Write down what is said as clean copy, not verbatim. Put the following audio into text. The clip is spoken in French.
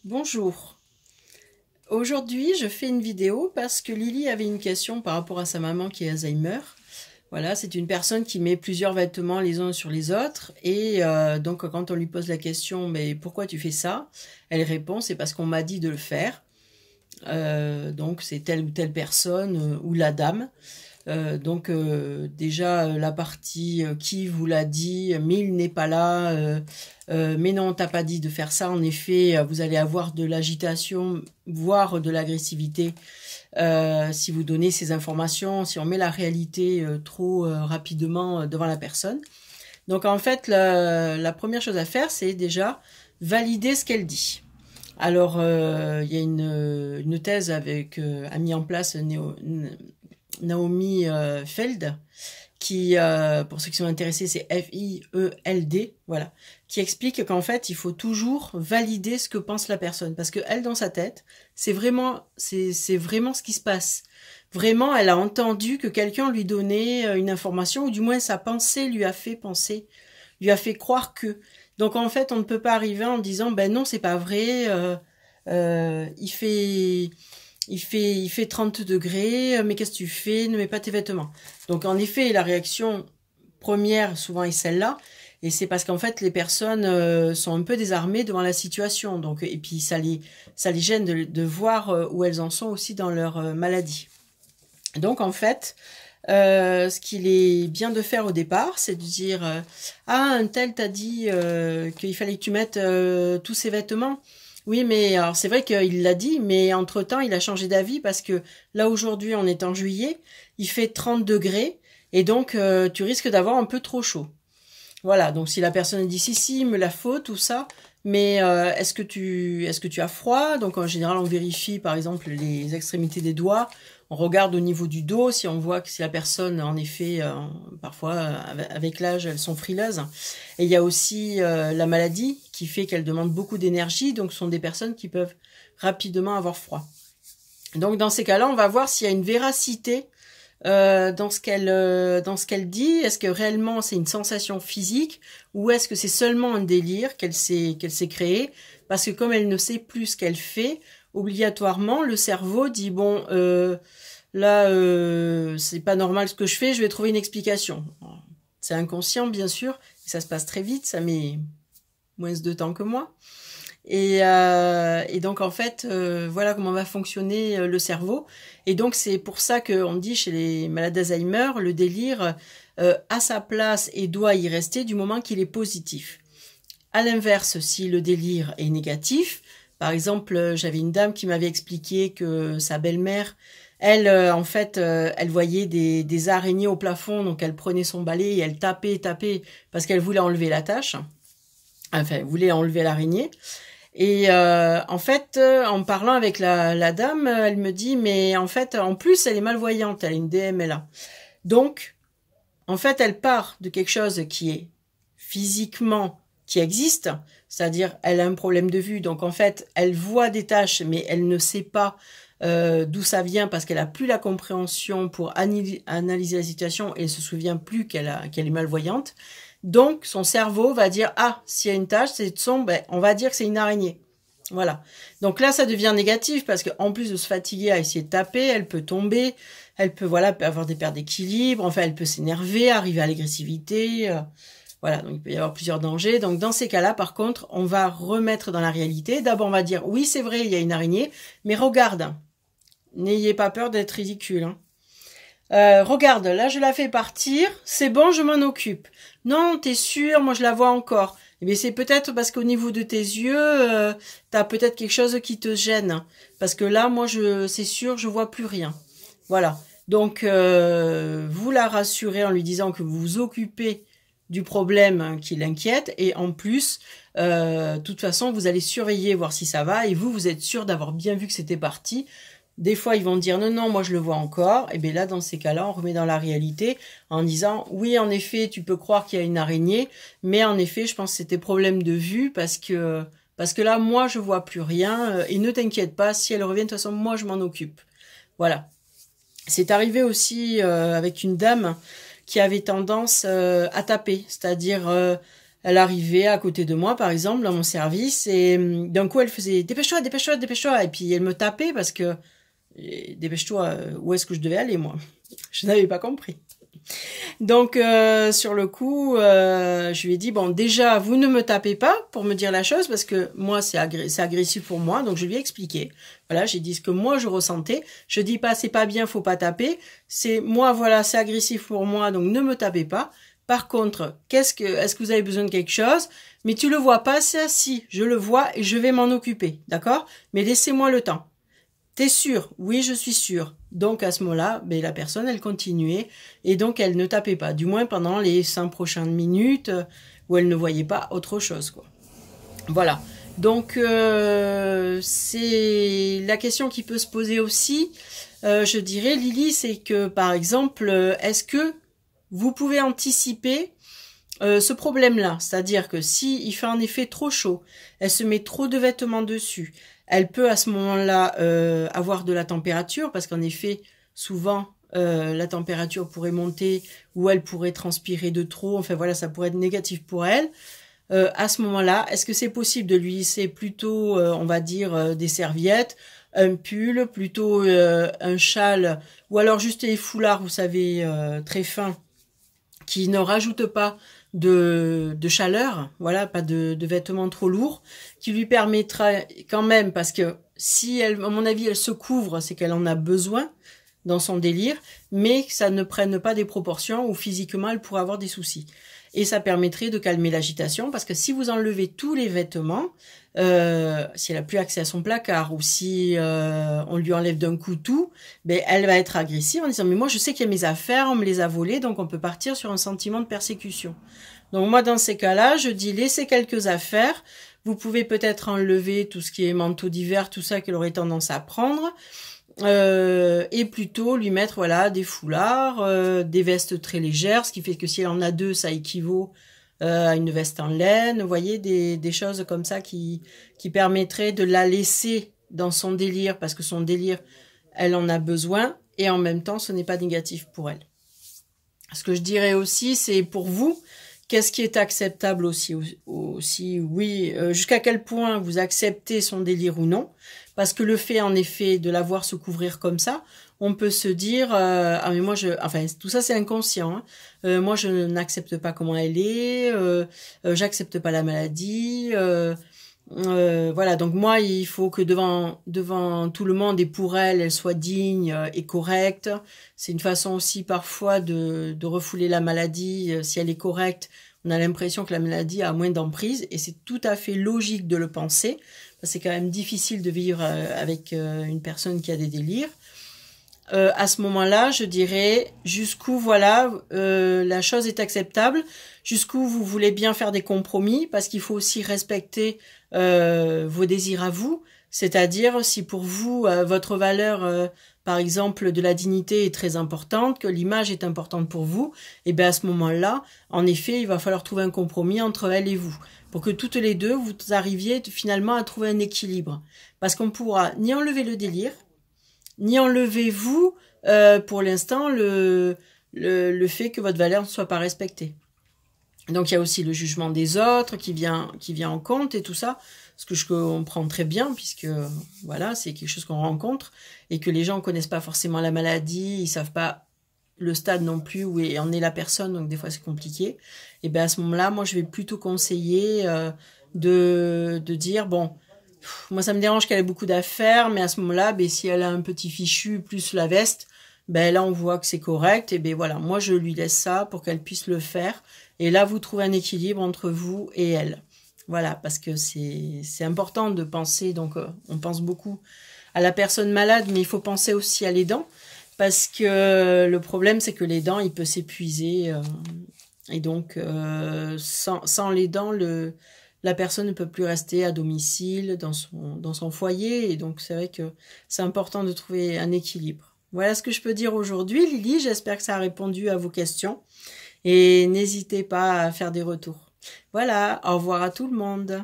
Bonjour. Aujourd'hui, je fais une vidéo parce que Lily avait une question par rapport à sa maman qui est Alzheimer. Voilà, c'est une personne qui met plusieurs vêtements les uns sur les autres et donc quand on lui pose la question mais pourquoi tu fais ça, elle répond c'est parce qu'on m'a dit de le faire. Donc c'est telle ou telle personne ou la dame. Déjà la partie qui vous l'a dit, mais il n'est pas là, mais non, on t'a pas dit de faire ça. En effet, vous allez avoir de l'agitation, voire de l'agressivité si vous donnez ces informations, si on met la réalité trop rapidement devant la personne. Donc en fait, la première chose à faire, c'est déjà valider ce qu'elle dit. Alors, il y a une thèse a mis en place Naomi Feld, qui, pour ceux qui sont intéressés, c'est F-I-E-L-D, voilà, qui explique qu'en fait, il faut toujours valider ce que pense la personne, parce que elle, dans sa tête, c'est vraiment ce qui se passe. Vraiment, elle a entendu que quelqu'un lui donnait une information, ou du moins sa pensée lui a fait penser, lui a fait croire que. Donc en fait, on ne peut pas arriver en disant, ben non, c'est pas vrai, il fait 30 degrés, mais qu'est-ce que tu fais? Ne mets pas tes vêtements. Donc en effet, la réaction première souvent est celle-là, et c'est parce qu'en fait les personnes sont un peu désarmées devant la situation. Donc et puis ça les gêne de voir où elles en sont aussi dans leur maladie. Donc en fait, ce qu'il est bien de faire au départ, c'est de dire ah un tel t'a dit qu'il fallait que tu mettes tous ces vêtements. Oui, mais alors c'est vrai qu'il l'a dit, mais entre-temps, il a changé d'avis parce que là, aujourd'hui, on est en juillet, il fait 30 degrés, et donc tu risques d'avoir un peu trop chaud. Voilà, donc si la personne dit si, il me la faut, tout ça, mais est-ce que tu as froid? Donc en général, on vérifie par exemple les extrémités des doigts, on regarde au niveau du dos, si on voit que si la personne, en effet, parfois, avec l'âge, elles sont frileuses. Et il y a aussi la maladie qui fait qu'elles demandent beaucoup d'énergie, donc ce sont des personnes qui peuvent rapidement avoir froid. Donc dans ces cas-là, on va voir s'il y a une véracité dans ce qu'elle dit. Est-ce que réellement c'est une sensation physique ou est-ce que c'est seulement un délire qu'elle s'est créé? Parce que comme elle ne sait plus ce qu'elle fait, obligatoirement le cerveau dit bon là c'est pas normal ce que je fais, je vais trouver une explication. C'est inconscient bien sûr, et ça se passe très vite, ça met moins de temps que moi. Et donc en fait, voilà comment va fonctionner le cerveau. Et donc c'est pour ça qu'on dit chez les malades d'Alzheimer, le délire a sa place et doit y rester du moment qu'il est positif. À l'inverse, si le délire est négatif, par exemple, j'avais une dame qui m'avait expliqué que sa belle-mère, elle, en fait, elle voyait des araignées au plafond, donc elle prenait son balai et elle tapait parce qu'elle voulait enlever la tâche. Enfin, elle voulait enlever l'araignée. Et en fait, en parlant avec la dame, elle me dit, mais en fait, en plus, elle est malvoyante, elle a une DMLA. Donc, en fait, elle part de quelque chose qui est physiquement, qui existe, c'est-à-dire elle a un problème de vue, donc en fait, elle voit des taches, mais elle ne sait pas d'où ça vient parce qu'elle a plus la compréhension pour analyser la situation et elle se souvient plus qu'elle est malvoyante. Donc, son cerveau va dire « Ah, s'il y a une tache, c'est de son, ben, on va dire que c'est une araignée. » Voilà. Donc là, ça devient négatif parce qu'en plus de se fatiguer à essayer de taper, elle peut tomber, elle peut avoir des pertes d'équilibre, enfin, elle peut s'énerver, arriver à l'agressivité. Voilà, donc il peut y avoir plusieurs dangers. Donc dans ces cas-là, par contre, on va remettre dans la réalité. D'abord, on va dire « Oui, c'est vrai, il y a une araignée, mais regarde, n'ayez pas peur d'être ridicule. Hein. Regarde, là je la fais partir, c'est bon, je m'en occupe. Non, t'es sûr, moi je la vois encore. Eh bien c'est peut-être parce qu'au niveau de tes yeux, t'as peut-être quelque chose qui te gêne. Parce que là, moi c'est sûr, je vois plus rien. Voilà. Donc vous la rassurez en lui disant que vous vous occupez du problème qui l'inquiète et en plus, de toute façon, vous allez surveiller, voir si ça va et vous êtes sûr d'avoir bien vu que c'était parti. Des fois, ils vont dire non, moi je le vois encore. Et bien là, dans ces cas-là, on remet dans la réalité en disant oui, en effet, tu peux croire qu'il y a une araignée, mais en effet, je pense que c'était problème de vue parce que là, moi, je vois plus rien. Et ne t'inquiète pas, si elle revient, de toute façon, moi, je m'en occupe. Voilà. C'est arrivé aussi avec une dame qui avait tendance à taper, c'est-à-dire Elle arrivait à côté de moi, par exemple, dans mon service, et d'un coup, elle faisait dépêche-toi, dépêche-toi, dépêche-toi, et puis elle me tapait parce que dépêche-toi, où est-ce que je devais aller, moi? Je n'avais pas compris. Donc, sur le coup, je lui ai dit, bon, déjà, vous ne me tapez pas pour me dire la chose, parce que moi, c'est agressif pour moi, donc je lui ai expliqué. Voilà, j'ai dit ce que moi, je ressentais. Je dis pas, c'est pas bien, faut pas taper. C'est, moi, voilà, c'est agressif pour moi, donc ne me tapez pas. Par contre, est-ce que vous avez besoin de quelque chose? Mais tu le vois pas, ça, si, je le vois et je vais m'en occuper, d'accord? Mais laissez-moi le temps. T'es sûr? Oui, je suis sûre. Donc, à ce moment-là, ben, la personne, elle continuait et donc elle ne tapait pas, du moins pendant les 5 prochaines minutes où elle ne voyait pas autre chose, quoi. Voilà. Donc, c'est la question qui peut se poser aussi, je dirais, Lily, c'est que, par exemple, est-ce que vous pouvez anticiper ce problème-là, c'est-à-dire que si il fait en effet trop chaud, elle se met trop de vêtements dessus, elle peut à ce moment-là avoir de la température, parce qu'en effet, souvent, la température pourrait monter ou elle pourrait transpirer de trop, enfin voilà, ça pourrait être négatif pour elle. À ce moment-là, est-ce que c'est possible de lui laisser plutôt, on va dire, des serviettes, un pull, plutôt un châle, ou alors juste les foulards, vous savez, très fins, qui ne rajoutent pas de chaleur, voilà, pas de vêtements trop lourds, qui lui permettra quand même, parce que si elle, à mon avis, elle se couvre, c'est qu'elle en a besoin dans son délire, mais que ça ne prenne pas des proportions où physiquement elle pourrait avoir des soucis. Et ça permettrait de calmer l'agitation, parce que si vous enlevez tous les vêtements, si elle a plus accès à son placard ou si on lui enlève d'un coup tout, ben elle va être agressive en disant mais moi je sais qu'il y a mes affaires, on me les a volées, donc on peut partir sur un sentiment de persécution. Donc moi dans ces cas-là, je dis laissez quelques affaires. Vous pouvez peut-être enlever tout ce qui est manteau d'hiver, tout ça qu'elle aurait tendance à prendre. Et plutôt lui mettre voilà des foulards, des vestes très légères, ce qui fait que si elle en a deux, ça équivaut à une veste en laine, vous voyez, des choses comme ça qui permettraient de la laisser dans son délire, parce que son délire, elle en a besoin, et en même temps, ce n'est pas négatif pour elle. Ce que je dirais aussi, c'est pour vous, qu'est-ce qui est acceptable aussi, oui, jusqu'à quel point vous acceptez son délire ou non, parce que le fait, en effet, de la voir se couvrir comme ça, on peut se dire, ah mais moi enfin tout ça c'est inconscient. Hein. Moi je n'accepte pas comment elle est, j'accepte pas la maladie. Voilà, donc moi il faut que devant tout le monde et pour elle, elle soit digne et correcte. C'est une façon aussi parfois de refouler la maladie. Si elle est correcte, on a l'impression que la maladie a moins d'emprise, et c'est tout à fait logique de le penser. C'est quand même difficile de vivre avec une personne qui a des délires. À ce moment-là, je dirais jusqu'où voilà la chose est acceptable, jusqu'où vous voulez bien faire des compromis, parce qu'il faut aussi respecter vos désirs à vous. C'est-à-dire si pour vous votre valeur, par exemple de la dignité est très importante, que l'image est importante pour vous, et bien à ce moment-là, en effet, il va falloir trouver un compromis entre elle et vous, pour que toutes les deux vous arriviez finalement à trouver un équilibre, parce qu'on pourra ni enlever le délire, ni enlevez-vous pour l'instant le fait que votre valeur ne soit pas respectée. Donc il y a aussi le jugement des autres qui vient en compte et tout ça, ce que je comprends très bien, puisque voilà, c'est quelque chose qu'on rencontre et que les gens connaissent pas forcément la maladie, ils savent pas le stade non plus où en est la personne, donc des fois c'est compliqué. Et bien à ce moment-là, moi je vais plutôt conseiller de dire bon, moi ça me dérange qu'elle ait beaucoup d'affaires, mais à ce moment-là, ben, si elle a un petit fichu plus la veste, ben là on voit que c'est correct, et ben voilà, moi je lui laisse ça pour qu'elle puisse le faire, et là vous trouvez un équilibre entre vous et elle. Voilà, parce que c'est important de penser, donc on pense beaucoup à la personne malade, mais il faut penser aussi à l'aidant, parce que le problème c'est que l'aidant il peut s'épuiser, et donc sans l'aidant, la personne ne peut plus rester à domicile, dans son foyer, et donc c'est vrai que c'est important de trouver un équilibre. Voilà ce que je peux dire aujourd'hui, Lily, j'espère que ça a répondu à vos questions, et n'hésitez pas à faire des retours. Voilà, au revoir à tout le monde.